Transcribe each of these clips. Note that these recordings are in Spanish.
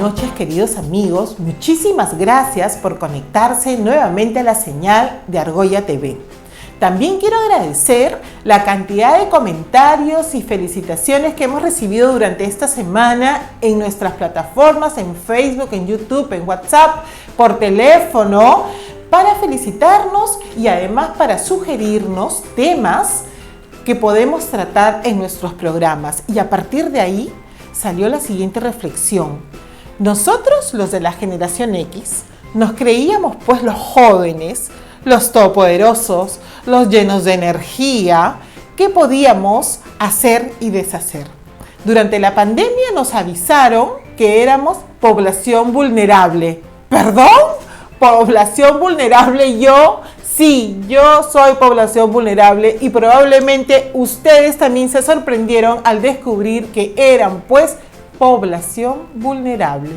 noches, queridos amigos. Muchísimas gracias por conectarse nuevamente a la señal de Argolla TV. También quiero agradecer la cantidad de comentarios y felicitaciones que hemos recibido durante esta semana en nuestras plataformas, en Facebook, en YouTube, en WhatsApp, por teléfono, para felicitarnos y además para sugerirnos temas que podemos tratar en nuestros programas. Y a partir de ahí salió la siguiente reflexión. Nosotros, los de la generación X, nos creíamos pues los jóvenes, los todopoderosos, los llenos de energía, que podíamos hacer y deshacer. Durante la pandemia nos avisaron que éramos población vulnerable. ¿Perdón? ¿Población vulnerable yo? Sí, yo soy población vulnerable y probablemente ustedes también se sorprendieron al descubrir que eran pues población vulnerable.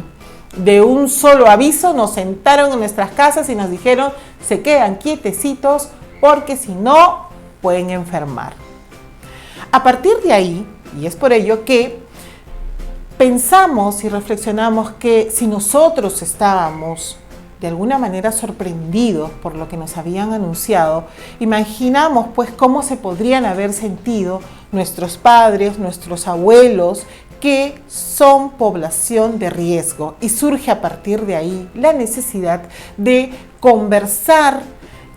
De un solo aviso nos sentaron en nuestras casas y nos dijeron se quedan quietecitos porque si no pueden enfermar. A partir de ahí, y es por ello que pensamos y reflexionamos que si nosotros estábamos de alguna manera sorprendidos por lo que nos habían anunciado, imaginamos pues cómo se podrían haber sentido nuestros padres, nuestros abuelos, que son población de riesgo, y surge a partir de ahí la necesidad de conversar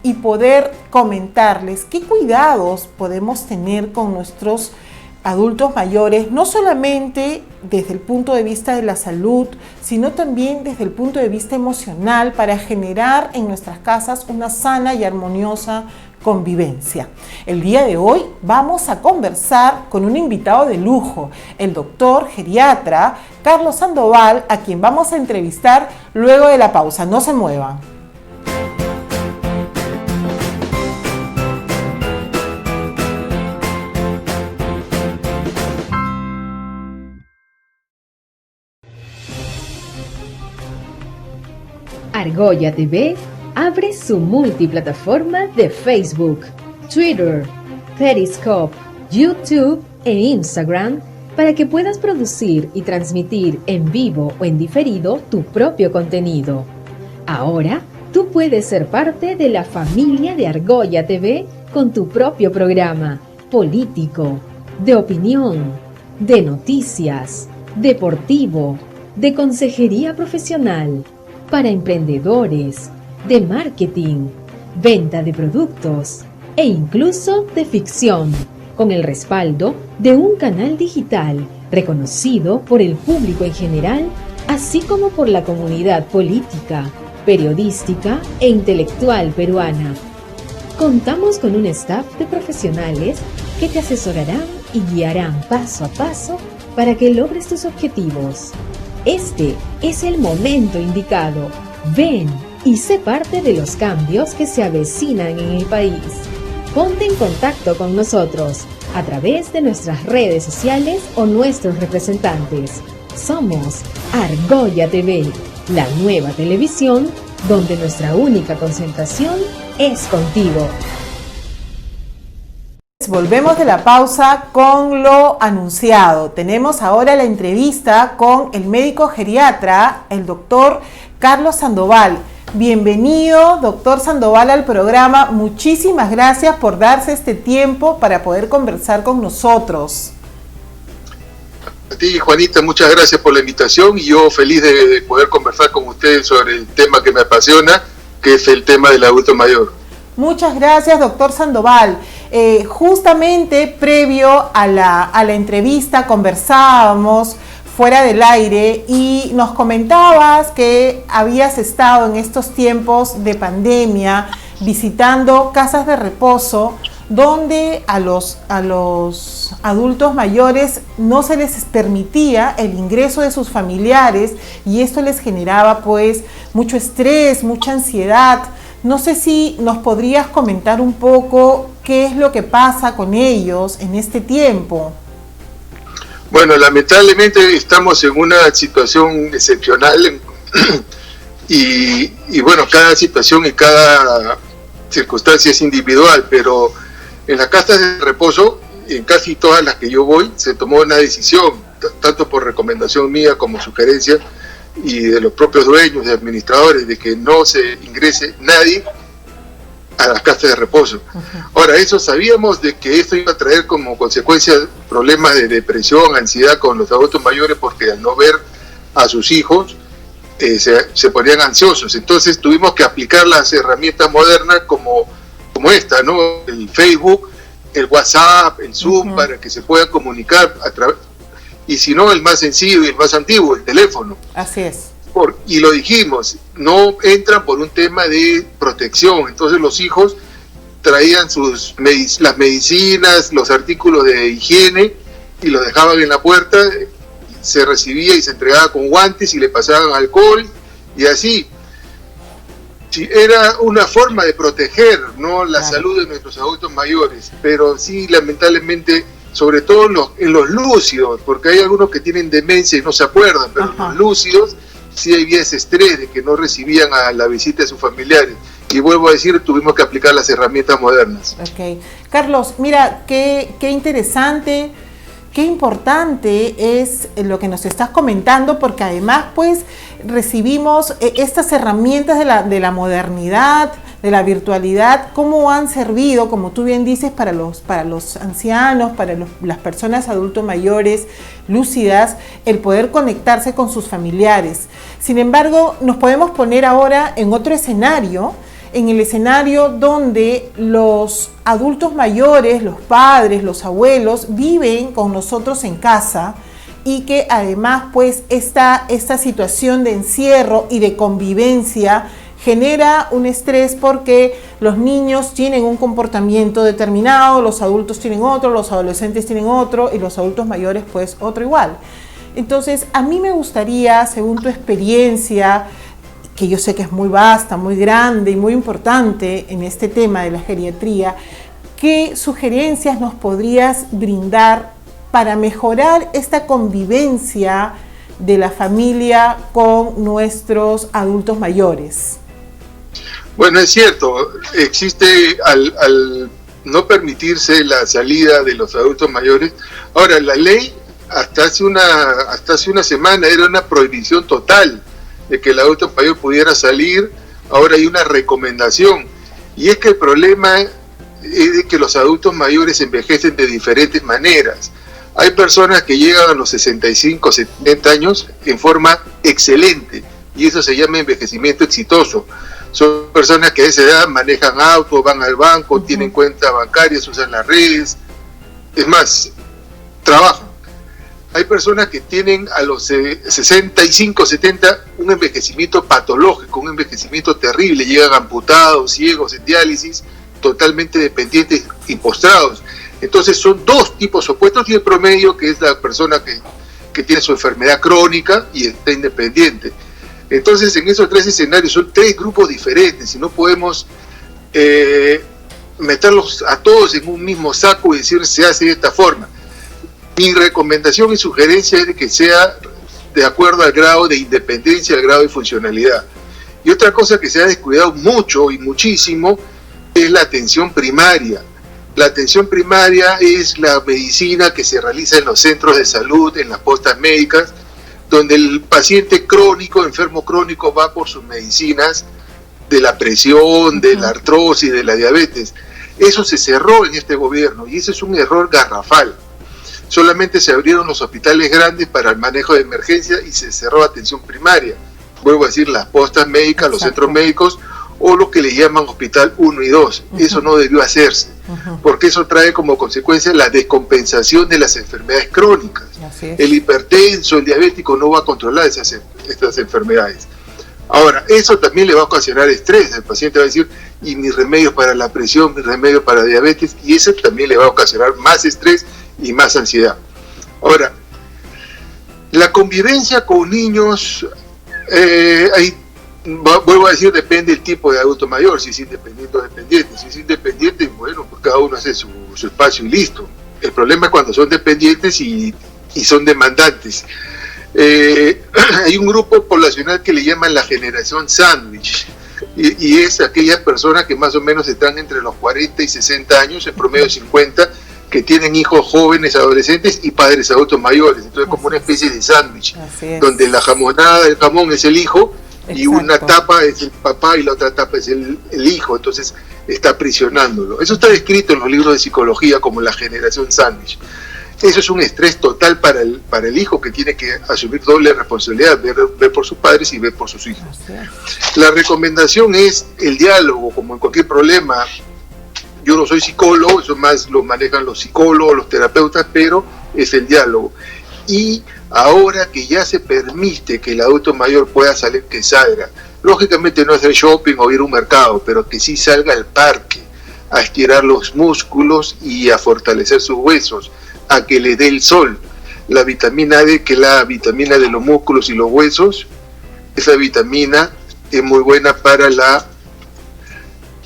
y poder comentarles qué cuidados podemos tener con nuestros adultos mayores, no solamente desde el punto de vista de la salud, sino también desde el punto de vista emocional, para generar en nuestras casas una sana y armoniosa convivencia. El día de hoy vamos a conversar con un invitado de lujo, el doctor geriatra Carlos Sandoval, a quien vamos a entrevistar luego de la pausa. No se muevan. Argolla TV abre su multiplataforma de Facebook, Twitter, Periscope, YouTube e Instagram para que puedas producir y transmitir en vivo o en diferido tu propio contenido. Ahora, tú puedes ser parte de la familia de Argolla TV con tu propio programa político, de opinión, de noticias, deportivo, de consejería profesional, para emprendedores, de marketing, venta de productos e incluso de ficción, con el respaldo de un canal digital reconocido por el público en general, así como por la comunidad política, periodística e intelectual peruana. Contamos con un staff de profesionales que te asesorarán y guiarán paso a paso para que logres tus objetivos. Este es el momento indicado. Ven y sé parte de los cambios que se avecinan en el país. Ponte en contacto con nosotros a través de nuestras redes sociales o nuestros representantes. Somos Argolla TV, la nueva televisión donde nuestra única concentración es contigo. Volvemos de la pausa con lo anunciado. Tenemos ahora la entrevista con el médico geriatra, el doctor Carlos Sandoval. Bienvenido, doctor Sandoval, al programa. Muchísimas gracias por darse este tiempo para poder conversar con nosotros. A ti, Juanita, muchas gracias por la invitación y yo feliz de poder conversar con ustedes sobre el tema que me apasiona, que es el tema del adulto mayor. Muchas gracias, doctor Sandoval. Justamente previo a la entrevista conversábamos fuera del aire y nos comentabas que habías estado en estos tiempos de pandemia visitando casas de reposo donde a los adultos mayores no se les permitía el ingreso de sus familiares y esto les generaba pues mucho estrés, mucha ansiedad. No sé si nos podrías comentar un poco qué es lo que pasa con ellos en este tiempo. Bueno, lamentablemente estamos en una situación excepcional y bueno, cada situación y cada circunstancia es individual, pero en las casas de reposo, en casi todas las que yo voy, se tomó una decisión, tanto por recomendación mía como sugerencia, y de los propios dueños, de administradores, de que no se ingrese nadie a las casas de reposo. Ahora, eso sabíamos de que esto iba a traer como consecuencia problemas de depresión, ansiedad con los adultos mayores, porque al no ver a sus hijos se ponían ansiosos. Entonces tuvimos que aplicar las herramientas modernas como esta, ¿no? El Facebook, el WhatsApp, el Zoom, para que se puedan comunicar a través, y si no, el más sencillo y el más antiguo, el teléfono. Así es. Y lo dijimos, no entran por un tema de protección. Entonces los hijos traían las medicinas, los artículos de higiene y los dejaban en la puerta, se recibía y se entregaba con guantes y le pasaban alcohol y así. Sí, era una forma de proteger, ¿no?, la salud de nuestros adultos mayores, pero sí, lamentablemente, sobre todo en los lúcidos, porque hay algunos que tienen demencia y no se acuerdan, pero en los lúcidos sí había ese estrés de que no recibían a la visita de sus familiares. Y vuelvo a decir, tuvimos que aplicar las herramientas modernas. Ok. Carlos, mira, qué interesante, qué importante es lo que nos estás comentando, porque además pues recibimos estas herramientas de la modernidad, de la virtualidad, cómo han servido, como tú bien dices, para los ancianos, para las personas adultos mayores, lúcidas, el poder conectarse con sus familiares. Sin embargo, nos podemos poner ahora en otro escenario, en el escenario donde los adultos mayores, los padres, los abuelos, viven con nosotros en casa, y que además pues esta situación de encierro y de convivencia genera un estrés, porque los niños tienen un comportamiento determinado, los adultos tienen otro, los adolescentes tienen otro y los adultos mayores pues otro igual. Entonces a mí me gustaría, según tu experiencia, que yo sé que es muy vasta, muy grande y muy importante en este tema de la geriatría, ¿qué sugerencias nos podrías brindar para mejorar esta convivencia de la familia con nuestros adultos mayores? Bueno, es cierto, existe al no permitirse la salida de los adultos mayores. Ahora, la ley hasta hace una semana era una prohibición total de que el adulto mayor pudiera salir. Ahora hay una recomendación, y es que el problema es de que los adultos mayores envejecen de diferentes maneras. Hay personas que llegan a los 65, 70 años en forma excelente, y eso se llama envejecimiento exitoso. Son personas que a esa edad manejan autos, van al banco, tienen cuentas bancarias, usan las redes, es más, trabajan. Hay personas que tienen a los 65, 70 un envejecimiento patológico, un envejecimiento terrible, llegan amputados, ciegos, en diálisis, totalmente dependientes y postrados. Entonces son dos tipos opuestos, y el promedio, que es la persona que tiene su enfermedad crónica y está independiente. Entonces en esos tres escenarios son tres grupos diferentes, y no podemos meterlos a todos en un mismo saco y decir se hace de esta forma. Mi recomendación y sugerencia es de que sea de acuerdo al grado de independencia, al grado de funcionalidad. Y otra cosa que se ha descuidado mucho y muchísimo es la atención primaria. La atención primaria es la medicina que se realiza en los centros de salud, en las postas médicas, donde el paciente crónico, enfermo crónico, va por sus medicinas de la presión, de la artrosis, de la diabetes. Eso se cerró en este gobierno, y ese es un error garrafal. Solamente se abrieron los hospitales grandes para el manejo de emergencia y se cerró atención primaria. Vuelvo a decir, las postas médicas, los centros médicos, o lo que le llaman hospital 1 y 2. Eso no debió hacerse, porque eso trae como consecuencia la descompensación de las enfermedades crónicas. El hipertenso, el diabético no va a controlar estas enfermedades. Ahora, eso también le va a ocasionar estrés. El paciente va a decir, y mis remedios para la presión, mis remedios para diabetes, y eso también le va a ocasionar más estrés y más ansiedad. Ahora, la convivencia con niños, vuelvo a decir, depende del tipo de adulto mayor, si es independiente o dependiente. Si es independiente, bueno, pues cada uno hace su espacio y listo. El problema es cuando son dependientes y son demandantes. Hay un grupo poblacional que le llaman la generación sándwich, y es aquellas personas que más o menos están entre los 40 y 60 años, en promedio 50, que tienen hijos jóvenes, adolescentes y padres adultos mayores. Entonces, como una especie de sándwich, donde la jamonada, el jamón es el hijo, y una tapa es el papá y la otra tapa es el hijo. Entonces, está aprisionándolo. Eso está descrito en los libros de psicología como la generación sándwich. Eso es un estrés total para el hijo, que tiene que asumir doble responsabilidad, ver por sus padres y ver por sus hijos. La recomendación es el diálogo, como en cualquier problema. Yo no soy psicólogo, eso más lo manejan los psicólogos, los terapeutas, pero es el diálogo. Y ahora que ya se permite que el adulto mayor pueda salir, que salga. Lógicamente no hacer shopping o ir a un mercado, pero que sí salga al parque, a estirar los músculos y a fortalecer sus huesos, a que le dé el sol. La vitamina D, que es la vitamina de los músculos y los huesos, esa vitamina es muy buena para la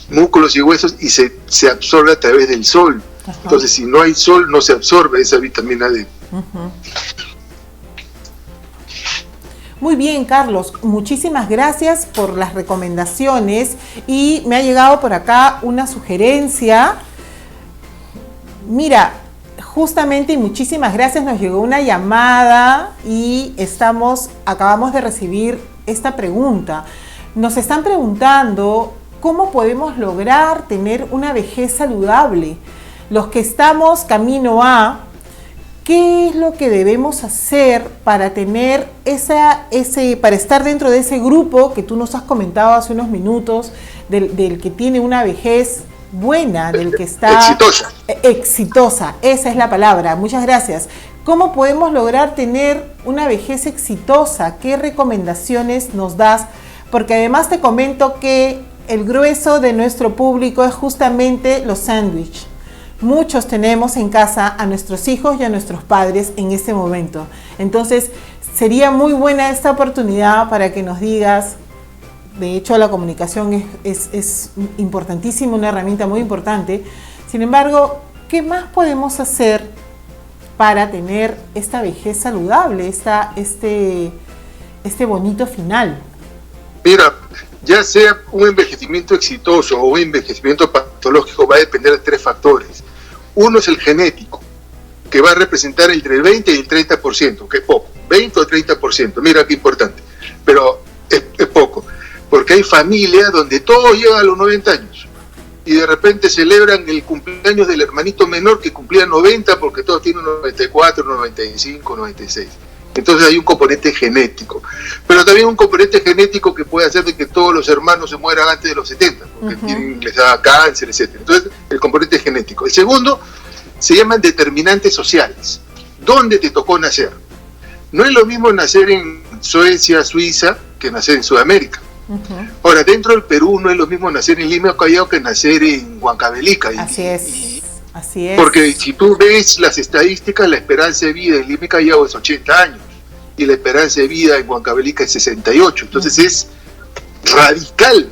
músculos y huesos y se absorbe a través del sol. Ajá. Entonces, si no hay sol, no se absorbe esa vitamina D. Uh-huh. Muy bien, Carlos, muchísimas gracias por las recomendaciones, y me ha llegado por acá una sugerencia. Mira, justamente, y muchísimas gracias, nos llegó una llamada y acabamos de recibir esta pregunta. Nos están preguntando cómo podemos lograr tener una vejez saludable. Los que estamos camino a, ¿qué es lo que debemos hacer para tener para estar dentro de ese grupo que tú nos has comentado hace unos minutos, del que tiene una vejez buena, del que está exitosa? Esa es la palabra. Muchas gracias. ¿Cómo podemos lograr tener una vejez exitosa? ¿Qué recomendaciones nos das? Porque además te comento que el grueso de nuestro público es justamente los sándwiches. Muchos tenemos en casa a nuestros hijos y a nuestros padres en este momento. Entonces, sería muy buena esta oportunidad para que nos digas. De hecho, la comunicación es importantísima, una herramienta muy importante. Sin embargo, ¿qué más podemos hacer para tener esta vejez saludable, este bonito final? Mira, ya sea un envejecimiento exitoso o un envejecimiento patológico, va a depender de 3 factores. Uno es el genético, que va a representar entre el 20 y el 30%, que es poco, 20 o 30%, mira qué importante, pero es poco, porque hay familias donde todos llegan a los 90 años y de repente celebran el cumpleaños del hermanito menor que cumplía 90 porque todos tienen 94, 95, 96. Entonces hay un componente genético, pero también un componente genético que puede hacer de que todos los hermanos se mueran antes de los 70, porque les da cáncer, etc. Entonces, el componente genético. El segundo se llaman determinantes sociales. ¿Dónde te tocó nacer? No es lo mismo nacer en Suecia, Suiza, que nacer en Sudamérica. Ahora, dentro del Perú no es lo mismo nacer en Lima, Callao, que nacer en Huancavelica. Así es. Porque si tú ves las estadísticas, la esperanza de vida en Lima y Callao es 80 años. Y la esperanza de vida en Huancavelica es 68. Entonces es radical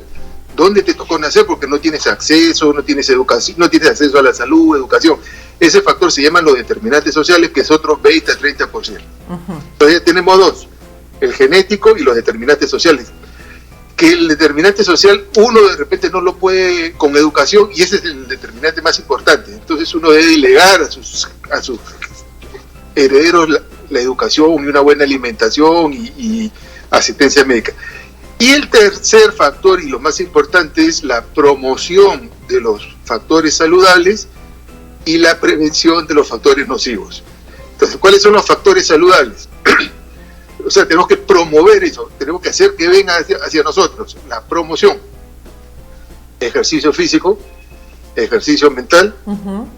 dónde te tocó nacer, porque no tienes acceso, no tienes educación, no tienes acceso a la salud, educación. Ese factor se llaman los determinantes sociales, que es otro 20 a 30%. Entonces ya tenemos 2, el genético y los determinantes sociales. Que el determinante social uno de repente no lo puede con educación, y ese es el determinante más importante. Entonces uno debe delegar a sus herederos la educación y una buena alimentación y asistencia médica. Y el tercer factor, y lo más importante, es la promoción de los factores saludables y la prevención de los factores nocivos. Entonces, ¿cuáles son los factores saludables? O sea, tenemos que promover eso, tenemos que hacer que venga hacia nosotros. La promoción: ejercicio físico, ejercicio mental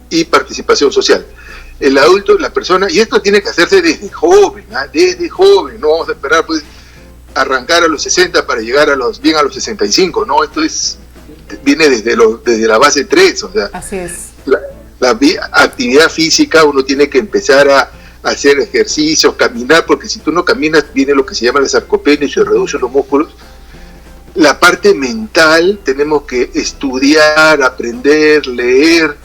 y participación social. El adulto, la persona, y esto tiene que hacerse desde joven, desde joven. No vamos a esperar pues arrancar a los 60 para llegar a los 65, no, esto viene desde la base 3, o sea, así es. La actividad física, uno tiene que empezar a hacer ejercicios, caminar, porque si tú no caminas viene lo que se llama la sarcopenia y se reducen los músculos. La parte mental, tenemos que estudiar, aprender, leer.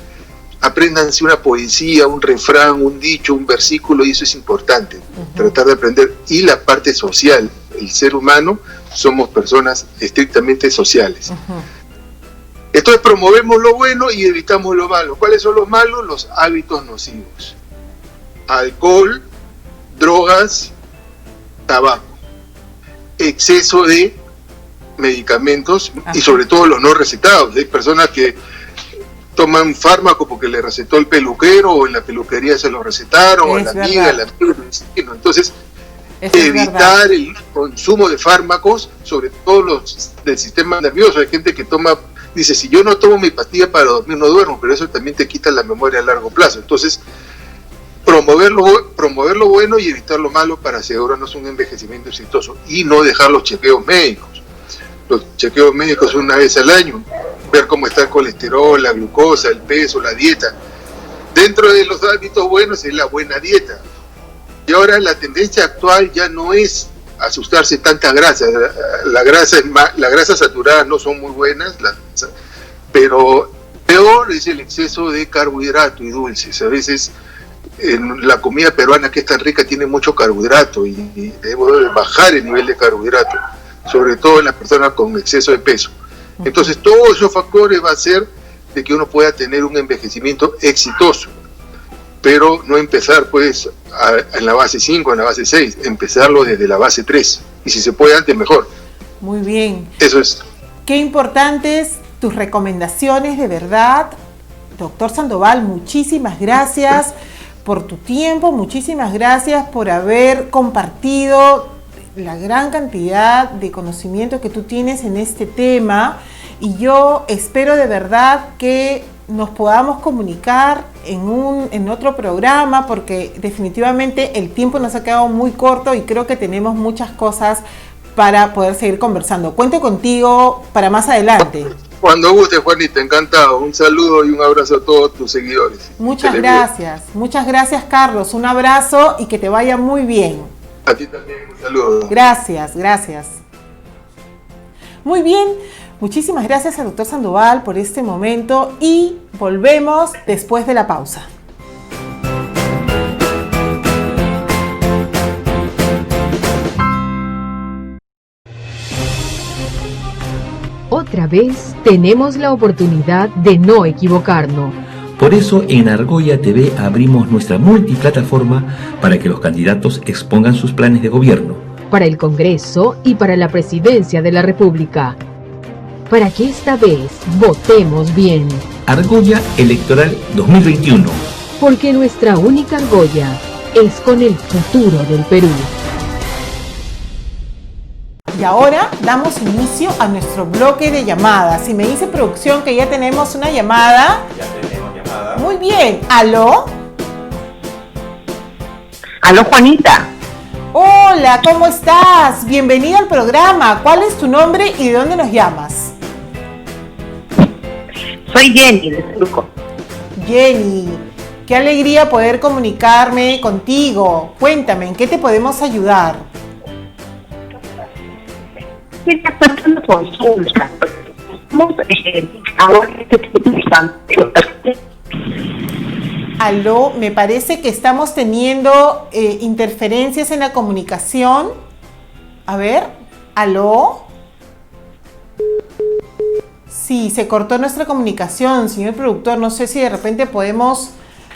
Apréndanse una poesía, un refrán, un dicho, un versículo, y eso es importante, tratar de aprender. Y la parte social, el ser humano, somos personas estrictamente sociales. Entonces promovemos lo bueno y evitamos lo malo. ¿Cuáles son los malos? Los hábitos nocivos. Alcohol, drogas, tabaco, exceso de medicamentos y sobre todo los no recetados. Hay personas que toman fármaco porque le recetó el peluquero o en la peluquería se lo recetaron, o la amiga, el vecino. Entonces, evitar el consumo de fármacos, sobre todo los del sistema nervioso. Hay gente que dice, si yo no tomo mi pastilla para dormir no duermo, pero eso también te quita la memoria a largo plazo. Entonces, promover lo bueno y evitar lo malo para asegurarnos un envejecimiento exitoso y no dejar los chequeos médicos. Los chequeos médicos una vez al año, ver cómo está el colesterol, la glucosa, el peso, la dieta. Dentro de los hábitos buenos es la buena dieta. Y ahora la tendencia actual ya no es asustarse tanta grasa. La grasa saturada no son muy buenas, pero peor es el exceso de carbohidrato y dulces. A veces en la comida peruana, que es tan rica, tiene mucho carbohidrato y debemos bajar el nivel de carbohidrato, sobre todo en las personas con exceso de peso. Entonces todos esos factores va a hacer de que uno pueda tener un envejecimiento exitoso, pero no empezar pues en la base 5, en la base 6, empezarlo desde la base 3, y si se puede antes mejor. Muy bien. Eso es. Qué importantes tus recomendaciones, de verdad. Doctor Sandoval, muchísimas gracias por tu tiempo, muchísimas gracias por haber compartido la gran cantidad de conocimiento que tú tienes en este tema, y yo espero de verdad que nos podamos comunicar en otro programa, porque definitivamente el tiempo nos ha quedado muy corto y creo que tenemos muchas cosas para poder seguir conversando. Cuento contigo para más adelante. Cuando guste, Juanita, encantado. Un saludo y un abrazo a todos tus seguidores. Muchas gracias, Carlos. Un abrazo y que te vaya muy bien. A ti también, un saludo. Gracias. Muy bien, muchísimas gracias al doctor Sandoval por este momento y volvemos después de la pausa. Otra vez tenemos la oportunidad de no equivocarnos. Por eso en Argolla TV abrimos nuestra multiplataforma para que los candidatos expongan sus planes de gobierno. Para el Congreso y para la Presidencia de la República. Para que esta vez votemos bien. Argolla Electoral 2021. Porque nuestra única argolla es con el futuro del Perú. Y ahora damos inicio a nuestro bloque de llamadas. Y me dice producción que ya tenemos una llamada. Ya tenemos llamada. Muy bien. ¿Aló? Aló, Juanita. Hola, ¿cómo estás? Bienvenida al programa. ¿Cuál es tu nombre y de dónde nos llamas? Soy Jenny de Surco. Jenny, qué alegría poder comunicarme contigo. Cuéntame, ¿en qué te podemos ayudar? Quería hacer una consulta. Ahora Aló, me parece que estamos teniendo interferencias en la comunicación. A ver, aló. Sí, se cortó nuestra comunicación, señor productor. No sé si de repente podemos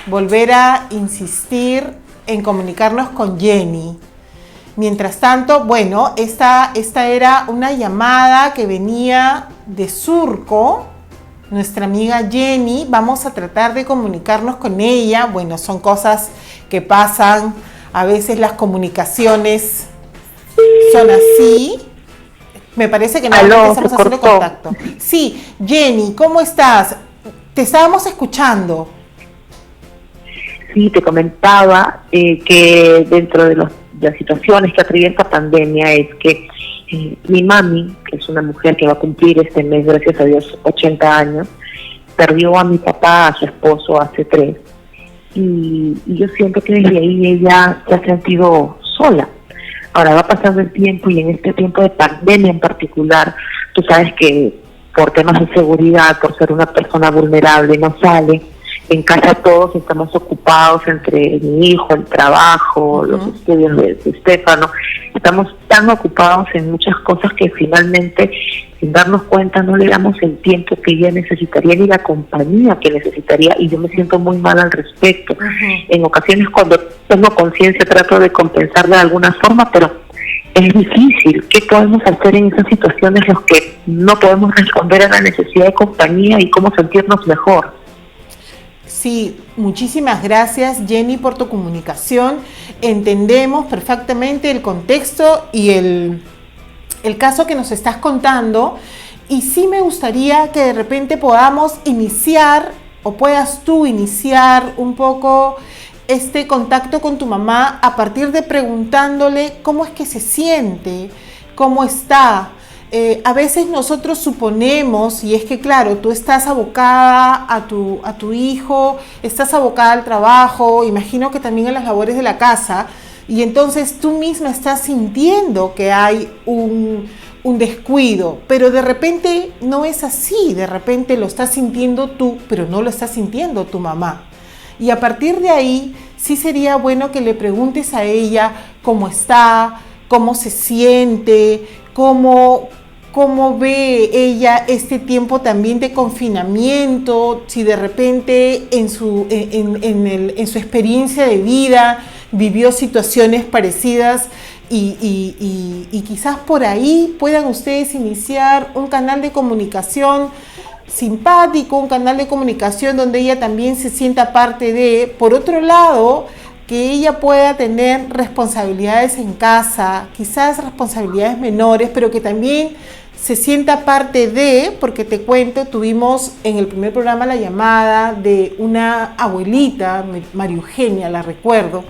volver a insistir en comunicarnos con Jenny. Mientras tanto, bueno, esta era una llamada que venía de Surco. Nuestra amiga Jenny, vamos a tratar de comunicarnos con ella. Bueno, son cosas que pasan, a veces las comunicaciones son así. Me parece que no estamos haciendo contacto. Sí, Jenny, ¿cómo estás? Te estábamos escuchando. Sí, te comentaba que dentro de las situaciones que atraviesa esta pandemia es que mi mami, que es una mujer que va a cumplir este mes, gracias a Dios, 80 años, perdió a mi papá, a su esposo, hace 3. Y yo siento que desde ahí ella se ha sentido sola. Ahora va pasando el tiempo y en este tiempo de pandemia en particular, tú sabes que por temas de seguridad, por ser una persona vulnerable, no sale. en casa todos estamos ocupados entre mi hijo, el trabajo, los estudios de Estefano. Estamos tan ocupados en muchas cosas que finalmente, sin darnos cuenta, no le damos el tiempo que ella necesitaría ni la compañía que necesitaría, y yo me siento muy mal al respecto. En ocasiones, cuando tengo conciencia, trato de compensarla de alguna forma, pero es difícil. ¿Qué podemos hacer en esas situaciones los que no podemos responder a la necesidad de compañía y cómo sentirnos mejor? Sí, muchísimas gracias, Jenny, por tu comunicación. Entendemos perfectamente el contexto y el caso que nos estás contando, y sí me gustaría que de repente podamos iniciar, o puedas tú iniciar un poco este contacto con tu mamá a partir de preguntándole cómo es que se siente, cómo está. A veces nosotros suponemos, y es que claro, tú estás abocada a tu hijo, estás abocada al trabajo, imagino que también a las labores de la casa, y entonces tú misma estás sintiendo que hay un descuido, pero de repente no es así, de repente lo estás sintiendo tú, pero no lo está sintiendo tu mamá. Y a partir de ahí, sí sería bueno que le preguntes a ella cómo está, cómo se siente, cómo ve ella este tiempo también de confinamiento, si de repente en su experiencia de vida vivió situaciones parecidas, y quizás por ahí puedan ustedes iniciar un canal de comunicación simpático, un canal de comunicación donde ella también se sienta parte de. Por otro lado, que ella pueda tener responsabilidades en casa, quizás responsabilidades menores, pero que también se sienta parte de, porque te cuento, tuvimos en el primer programa la llamada de una abuelita, María Eugenia, la recuerdo,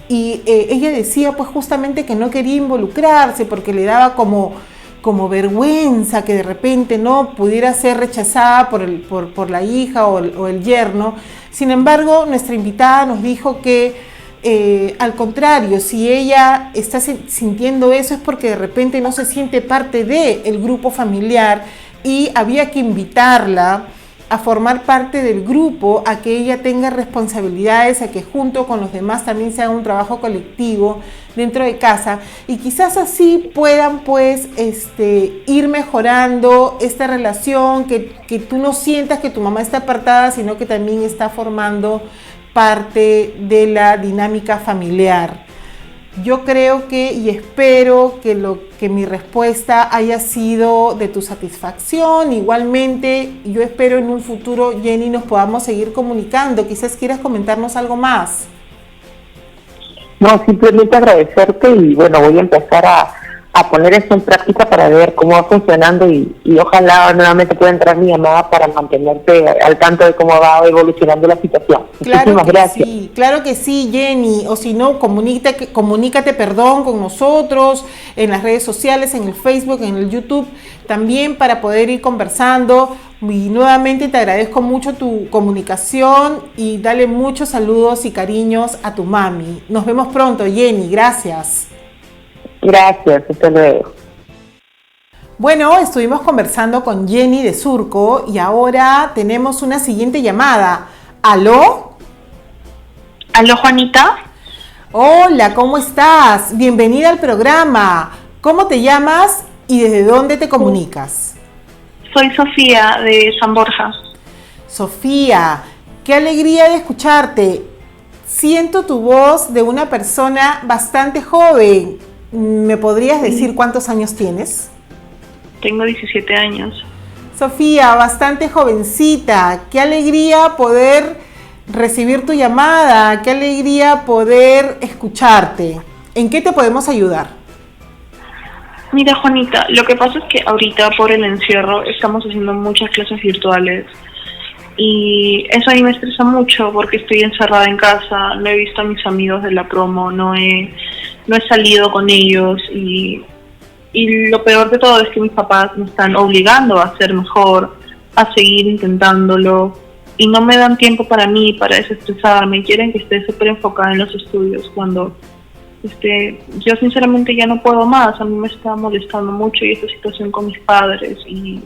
y ella decía pues justamente que no quería involucrarse porque le daba como vergüenza que de repente no pudiera ser rechazada por la hija o el yerno. Sin embargo, nuestra invitada nos dijo que al contrario, si ella está sintiendo eso es porque de repente no se siente parte del grupo familiar, y había que invitarla a formar parte del grupo, a que ella tenga responsabilidades, a que junto con los demás también se haga un trabajo colectivo dentro de casa, y quizás así puedan pues ir mejorando esta relación, que tú no sientas que tu mamá está apartada, sino que también está formando parte de la dinámica familiar. Yo creo que y espero que mi respuesta haya sido de tu satisfacción. Igualmente, yo espero en un futuro, Jenny, nos podamos seguir comunicando. Quizás quieras comentarnos algo más. No, simplemente agradecerte, y bueno, voy a empezar a poner esto en práctica para ver cómo va funcionando, y ojalá nuevamente pueda entrar mi llamada para mantenerte al tanto de cómo va evolucionando la situación. Muchísimas gracias. Sí, claro que sí, Jenny, o si no, comunícate con nosotros en las redes sociales, en el Facebook, en el YouTube, también para poder ir conversando. Y nuevamente te agradezco mucho tu comunicación, y dale muchos saludos y cariños a tu mami. Nos vemos pronto, Jenny, gracias. Gracias, hasta luego. Bueno, estuvimos conversando con Jenny de Surco, y ahora tenemos una siguiente llamada. ¿Aló? ¿Aló, Juanita? Hola, ¿cómo estás? Bienvenida al programa. ¿Cómo te llamas y desde dónde te comunicas? Soy Sofía, de San Borja. Sofía, qué alegría de escucharte. Siento tu voz de una persona bastante joven. ¿Me podrías decir cuántos años tienes? Tengo 17 años. Sofía, bastante jovencita. Qué alegría poder recibir tu llamada. Qué alegría poder escucharte. ¿En qué te podemos ayudar? Mira, Juanita, lo que pasa es que ahorita por el encierro estamos haciendo muchas clases virtuales, y eso a mí me estresa mucho porque estoy encerrada en casa, no he visto a mis amigos de la promo, no he salido con ellos, y lo peor de todo es que mis papás me están obligando a ser mejor, a seguir intentándolo, y no me dan tiempo para mí, para desestresarme, y quieren que esté súper enfocada en los estudios cuando yo sinceramente ya no puedo más. A mí me está molestando mucho y esta situación con mis padres, y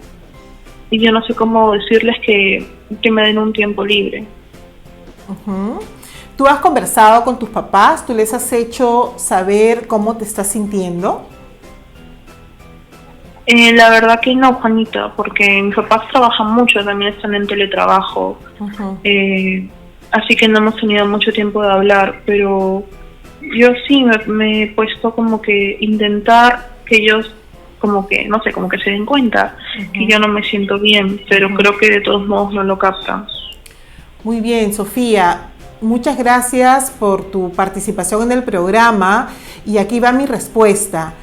yo no sé cómo decirles que me den un tiempo libre. Uh-huh. ¿Tú has conversado con tus papás? ¿Tú les has hecho saber cómo te estás sintiendo? La verdad que no, Juanita, porque mis papás trabajan mucho, también están en teletrabajo. Uh-huh. Así que no hemos tenido mucho tiempo de hablar, pero yo sí me he puesto como que intentar que ellos como que, no sé, como que se den cuenta que yo no me siento bien, pero creo que de todos modos no lo captan. Muy bien, Sofía, muchas gracias por tu participación en el programa y aquí va mi respuesta.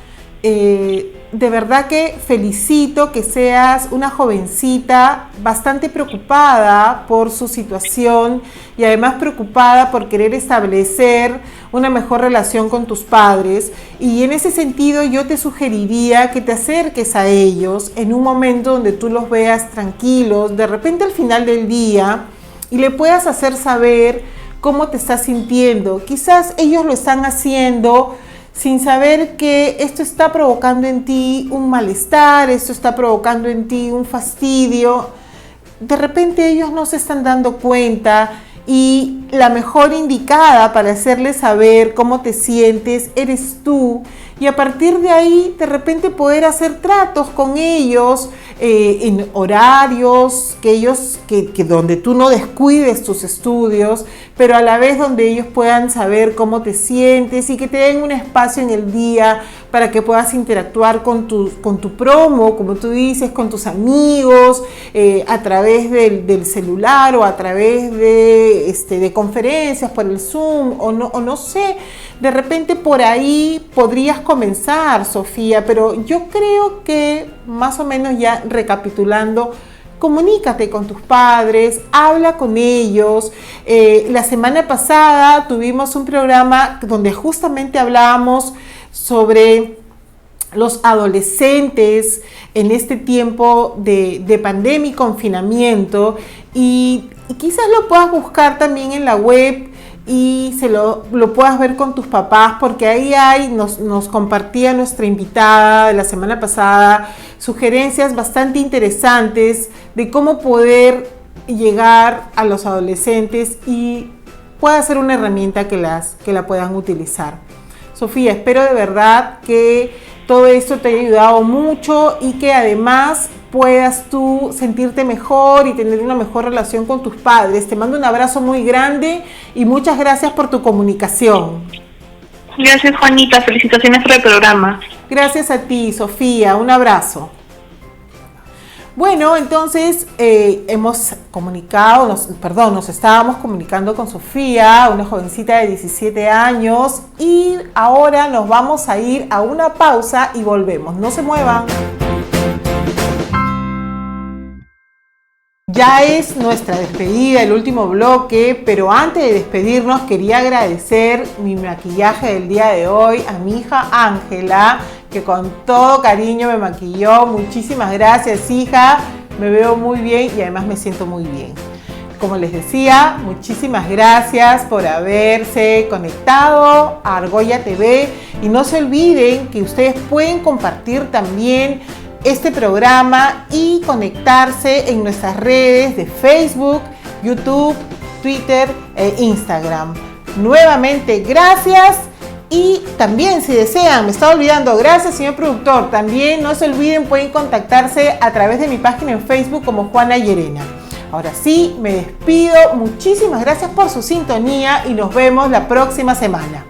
De verdad que felicito que seas una jovencita bastante preocupada por su situación y además preocupada por querer establecer una mejor relación con tus padres, y en ese sentido yo te sugeriría que te acerques a ellos en un momento donde tú los veas tranquilos, de repente al final del día, y le puedas hacer saber cómo te estás sintiendo. Quizás ellos lo están haciendo sin saber que esto está provocando en ti un malestar, esto está provocando en ti un fastidio. De repente ellos no se están dando cuenta, y la mejor indicada para hacerles saber cómo te sientes eres tú, y a partir de ahí de repente poder hacer tratos con ellos en horarios que donde tú no descuides tus estudios, pero a la vez donde ellos puedan saber cómo te sientes y que te den un espacio en el día para que puedas interactuar con tu promo, como tú dices, con tus amigos, a través del celular o a través de conferencias por el Zoom o no sé. De repente por ahí podrías comenzar, Sofía, pero yo creo que más o menos, ya recapitulando, comunícate con tus padres, habla con ellos. La semana pasada tuvimos un programa donde justamente hablábamos sobre los adolescentes en este tiempo de pandemia y confinamiento, y quizás lo puedas buscar también en la web y lo puedas ver con tus papás, porque ahí nos compartía nuestra invitada de la semana pasada sugerencias bastante interesantes de cómo poder llegar a los adolescentes y pueda ser una herramienta que la puedan utilizar. Sofía, espero de verdad que todo esto te haya ayudado mucho y que además puedas tú sentirte mejor y tener una mejor relación con tus padres. Te mando un abrazo muy grande y muchas gracias por tu comunicación. Gracias, Juanita. Felicitaciones por el programa. Gracias a ti, Sofía. Un abrazo. Bueno, entonces nos estábamos comunicando con Sofía, una jovencita de 17 años, y ahora nos vamos a ir a una pausa y volvemos. No se muevan. Ya es nuestra despedida, el último bloque, pero antes de despedirnos quería agradecer mi maquillaje del día de hoy a mi hija Ángela, que con todo cariño me maquilló. Muchísimas gracias, hija, me veo muy bien y además me siento muy bien. Como les decía, muchísimas gracias por haberse conectado a Argolla TV, y no se olviden que ustedes pueden compartir también este programa y conectarse en nuestras redes de Facebook, YouTube, Twitter e Instagram. Nuevamente, gracias. Y también, si desean, me estaba olvidando, gracias señor productor, también no se olviden, pueden contactarse a través de mi página en Facebook como Juana Llerena. Ahora sí, me despido, muchísimas gracias por su sintonía y nos vemos la próxima semana.